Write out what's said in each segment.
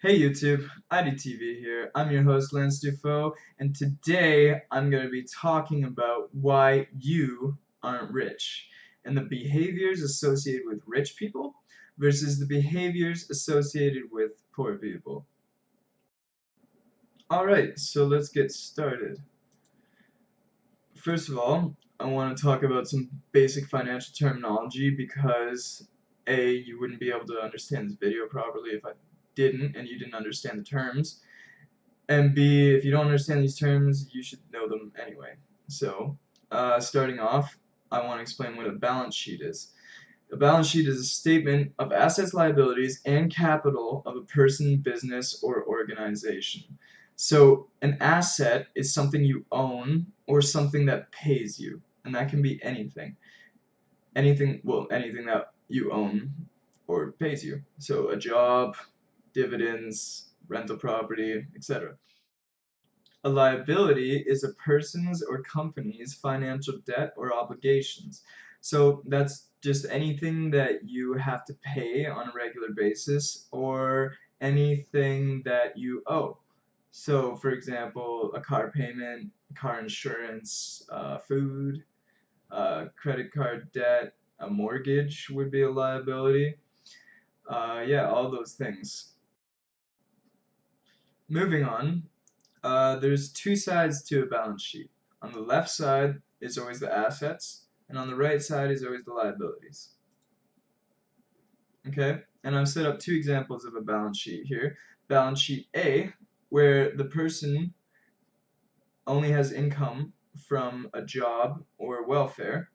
Hey YouTube, IDTV here. I'm your host Lance Dufault, and today I'm going to be talking about why you aren't rich and the behaviors associated with rich people versus the behaviors associated with poor people. Alright, so let's get started. First of all, I want to talk about some basic financial terminology because A, you wouldn't be able to understand this video properly if I didn't and you didn't understand the terms. And B, if you don't understand these terms, you should know them anyway. So, starting off, I want to explain what a balance sheet is. A balance sheet is a statement of assets, liabilities, and capital of a person, business, or organization. So, an asset is something you own or something that pays you, and that can be anything. Anything that you own or pays you. So, a job, dividends, rental property, etc. A liability is a person's or company's financial debt or obligations. So that's just anything that you have to pay on a regular basis or anything that you owe. So, for example, a car payment, car insurance, food, credit card debt, a mortgage would be a liability. Yeah, all those things. Moving on, there's two sides to a balance sheet. On the left side is always the assets, and on the right side is always the liabilities. Okay? And I've set up two examples of a balance sheet here. Balance sheet A, where the person only has income from a job or welfare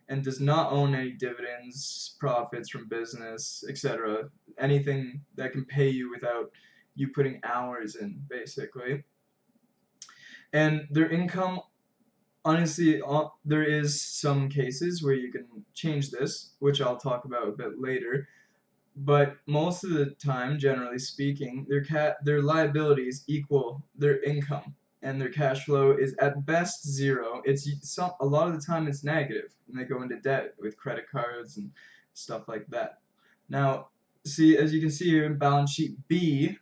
and does not own any dividends, profits from business, etc. Anything that can pay you without you putting hours in, basically. And their income, honestly, there is some cases where you can change this, which I'll talk about a bit later. But most of the time, generally speaking, their liabilities equal their income, and their cash flow is at best zero. A lot of the time it's negative, and they go into debt with credit cards and stuff like that. Now, see, as you can see here in balance sheet B,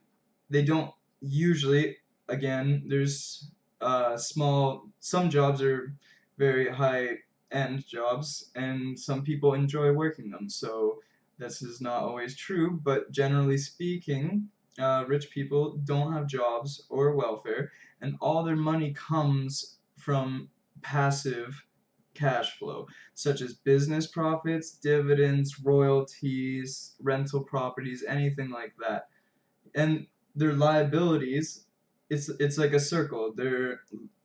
they don't usually, again, there's some jobs are very high end jobs and some people enjoy working them, so this is not always true, but generally speaking, rich people don't have jobs or welfare, and all their money comes from passive cash flow, such as business profits, dividends, royalties, rental properties, anything like that. And their liabilities, it's like a circle.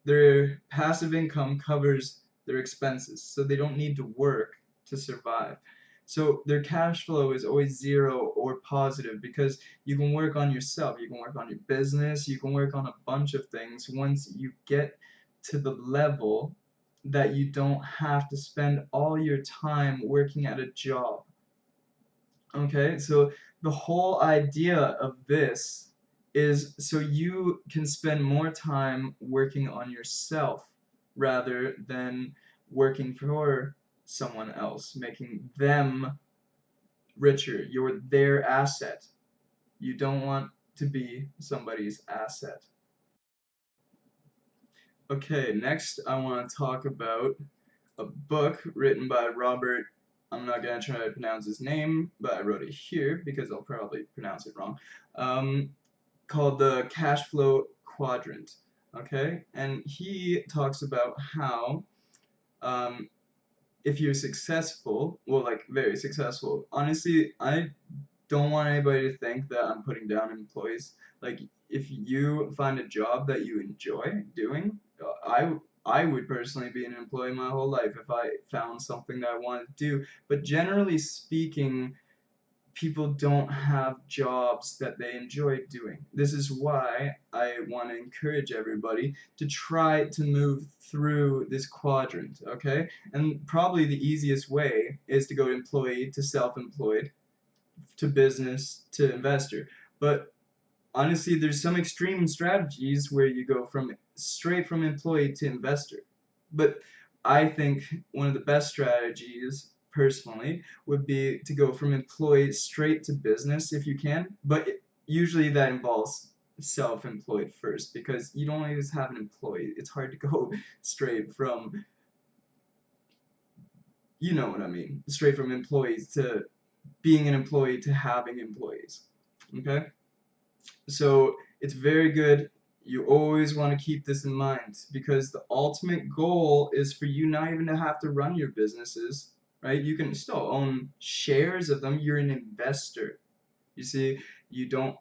Their passive income covers their expenses, so they don't need to work to survive. So their cash flow is always zero or positive because you can work on yourself, you can work on your business, you can work on a bunch of things once you get to the level that you don't have to spend all your time working at a job. Okay, so the whole idea of this is so you can spend more time working on yourself rather than working for someone else, making them richer. You're their asset. You don't want to be somebody's asset. Okay, next I want to talk about a book written by Robert. I'm not gonna try to pronounce his name, but I wrote it here because I'll probably pronounce it wrong. Um, Called the Cash Flow Quadrant. Okay, and he talks about how um, if you're successful, well, like very successful. Honestly, I don't want anybody to think that I'm putting down employees. Like, if you find a job that you enjoy doing, I would personally be an employee my whole life if I found something that I wanted to do. But generally speaking, people don't have jobs that they enjoy doing. This is why I want to encourage everybody to try to move through this quadrant, okay? And probably the easiest way is to go employee to self-employed to business to investor. But honestly, there's some extreme strategies where you go from straight from employee to investor. But I think one of the best strategies, personally, would be to go from employee straight to business if you can. But usually that involves self-employed first, because you don't always have an employee. It's hard to go straight from, you know what I mean, straight from employees to being an employee to having employees. Okay? So it's very good. You always want to keep this in mind, because the ultimate goal is for you not even to have to run your businesses, right? You can still own shares of them. You're an investor. You see, you don't,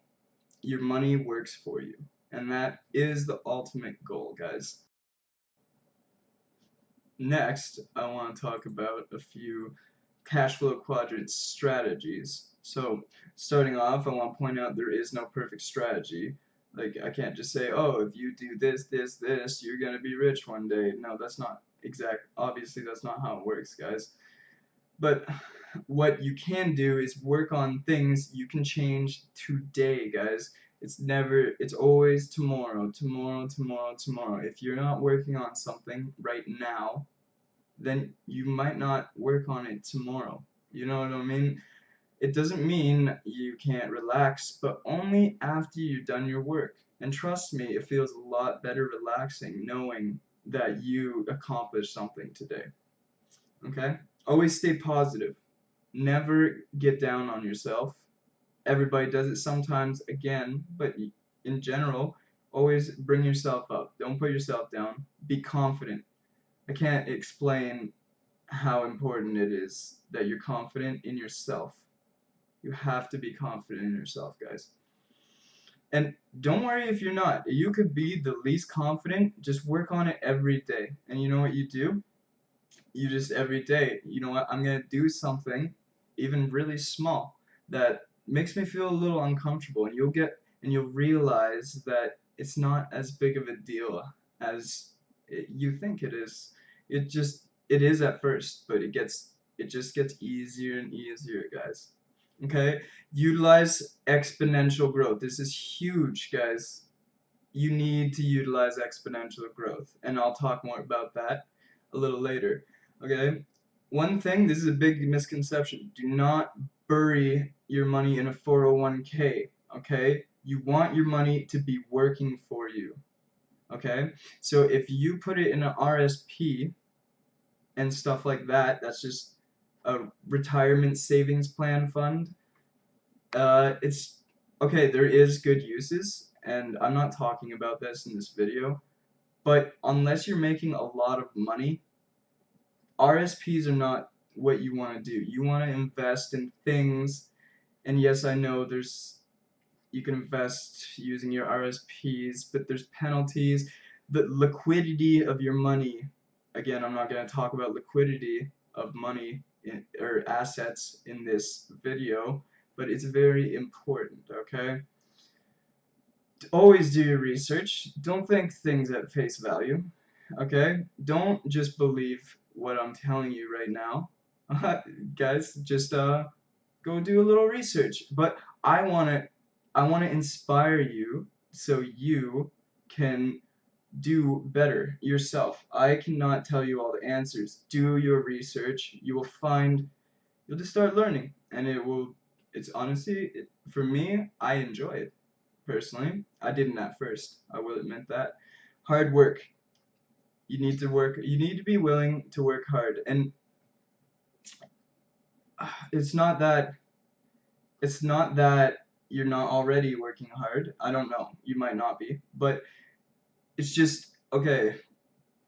your money works for you. And that is the ultimate goal, guys. Next, I want to talk about a few cash flow quadrant strategies. So, starting off, I want to point out there is no perfect strategy. Like, I can't just say, oh, if you do this, this, this, you're gonna be rich one day. No, that's not obviously, that's not how it works, guys. But what you can do is work on things you can change today, guys. It's always tomorrow, tomorrow, tomorrow, tomorrow. If you're not working on something right now, then you might not work on it tomorrow. You know what I mean? It doesn't mean you can't relax, but only after you've done your work. And trust me, it feels a lot better relaxing knowing that you accomplished something today. Okay? Always stay positive. Never get down on yourself. Everybody does it sometimes, again, but in general, always bring yourself up. Don't put yourself down. Be confident. I can't explain how important it is that you're confident in yourself. You have to be confident in yourself, guys. And don't worry if you're not. You could be the least confident. Just work on it every day. And you know what you do? You just every day, you know what? I'm going to do something, even really small, that makes me feel a little uncomfortable. And you'll realize that it's not as big of a deal as you think it is. It is at first, but it just gets easier and easier, guys. Okay? Utilize exponential growth. This is huge, guys. You need to utilize exponential growth, and I'll talk more about that a little later. Okay? One thing, this is a big misconception. Do not bury your money in a 401k. Okay? You want your money to be working for you. Okay? So if you put it in an RSP and stuff like that, that's just a retirement savings plan fund. It's okay, there is good uses, and I'm not talking about this in this video, but unless you're making a lot of money, RSPs are not what you want to do. You want to invest in things, and yes, I know you can invest using your RSPs, but there's penalties. The liquidity of your money, again, I'm not going to talk about liquidity of money or assets in this video, but it's very important, okay? Always do your research. Don't think things at face value, okay? Don't just believe what I'm telling you right now. Guys, just go do a little research. But I want to inspire you so you can do better yourself. I cannot tell you all the answers. Do your research. You'll just start learning, and it's honestly, for me, I enjoy it. Personally, I didn't at first. I will admit that. Hard work. You need to work. You need to be willing to work hard, and it's not that you're not already working hard. I don't know. You might not be, but it's just okay.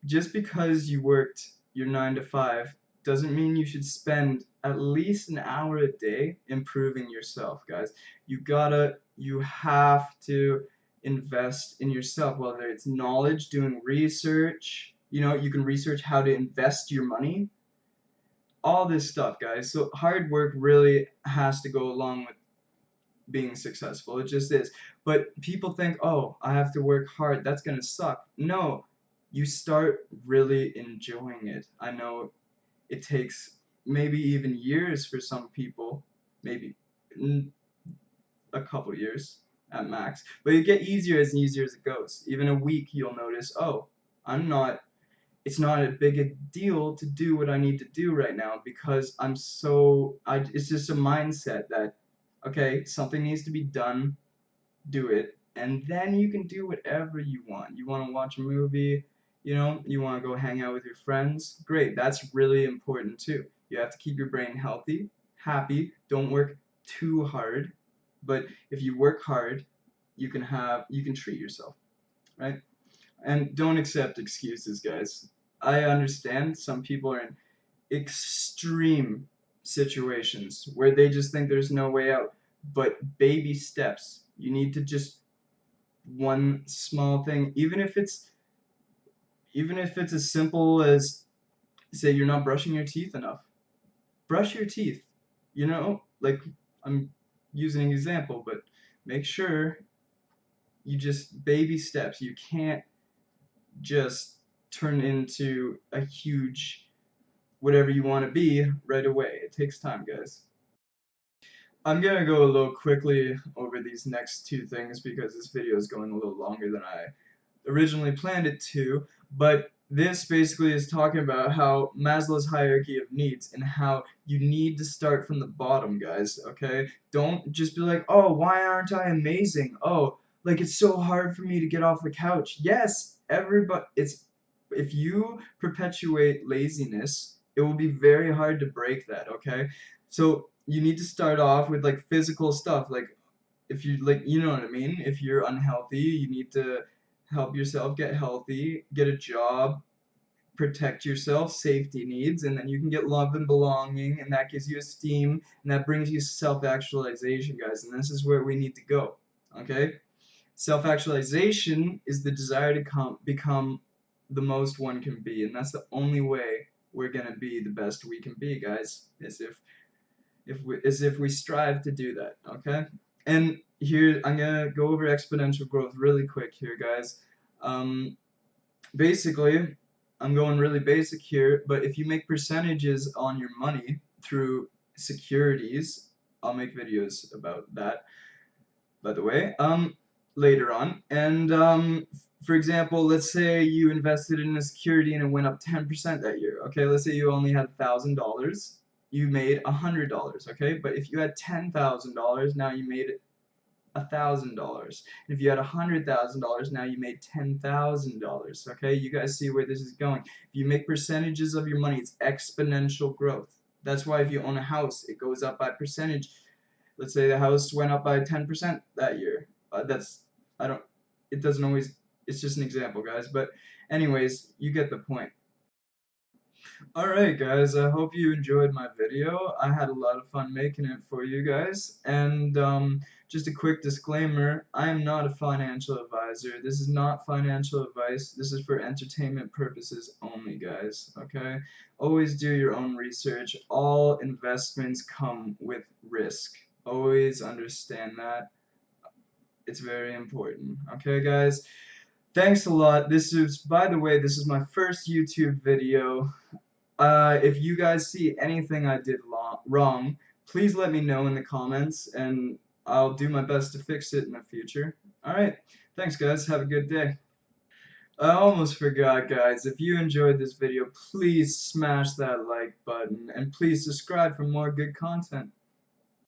Just because you worked your 9 to 5 doesn't mean you should spend at least an hour a day improving yourself, guys. You have to invest in yourself, whether it's knowledge, doing research, you can research how to invest your money, all this stuff, guys. So hard work really has to go along with being successful. It just is. But people think, oh, I have to work hard. That's gonna suck. No, you start really enjoying it. I know it takes maybe even years for some people, maybe a couple years at max. But it get easier as easier as it goes. Even a week, you'll notice, oh, it's not a big a deal to do what I need to do right now, because it's just a mindset that, okay, something needs to be done, do it, and then you can do whatever you want. You want to watch a movie, you want to go hang out with your friends. Great, that's really important too. You have to keep your brain healthy, happy. Don't work too hard, but if you work hard, you can treat yourself, right? And don't accept excuses, guys. I understand some people are in extreme situations where they just think there's no way out, but baby steps. You need to just one small thing, even if it's as simple as, say, you're not brushing your teeth enough. Brush your teeth. Like, I'm using an example, but make sure you just baby steps. You can't just turn into a huge whatever you want to be right away. It takes time, guys. I'm gonna go a little quickly over these next two things because this video is going a little longer than I originally planned it to, but this basically is talking about how Maslow's hierarchy of needs and how you need to start from the bottom, guys, okay? Don't just be like, oh, why aren't I amazing? Oh, like it's so hard for me to get off the couch. Yes, everybody, if you perpetuate laziness, it will be very hard to break that, okay? So you need to start off with like physical stuff, like if you like, you know what I mean? If you're unhealthy, you need to help yourself get healthy, get a job, protect yourself, safety needs, and then you can get love and belonging, and that gives you esteem, and that brings you self-actualization, guys, and this is where we need to go, okay? Self-actualization is the desire to become the most one can be, and that's the only way we're gonna be the best we can be, guys, is if we strive to do that, okay? And here I'm gonna go over exponential growth really quick here, guys. Um, Basically, I'm going really basic here, but if you make percentages on your money through securities, I'll make videos about that, by the way, later on. And for example, let's say you invested in a security and it went up 10% that year. Okay, let's say you only had $1,000, you made $100. Okay, but if you had $10,000, now you made $1,000. If you had $100,000, now you made $10,000. Okay, you guys see where this is going. If you make percentages of your money, it's exponential growth. That's why if you own a house, it goes up by percentage. Let's say the house went up by 10% that year. I don't, it doesn't always, it's just an example, guys. But anyways, you get the point. Alright guys, I hope you enjoyed my video. I had a lot of fun making it for you guys. And just a quick disclaimer, I am not a financial advisor. This is not financial advice. This is for entertainment purposes only, guys. Okay? Always do your own research. All investments come with risk. Always understand that. It's very important. Okay, guys? Thanks a lot. By the way, this is my first YouTube video. If you guys see anything I did wrong, please let me know in the comments, and I'll do my best to fix it in the future. Alright, thanks guys, have a good day. I almost forgot, guys, if you enjoyed this video, please smash that like button, and please subscribe for more good content.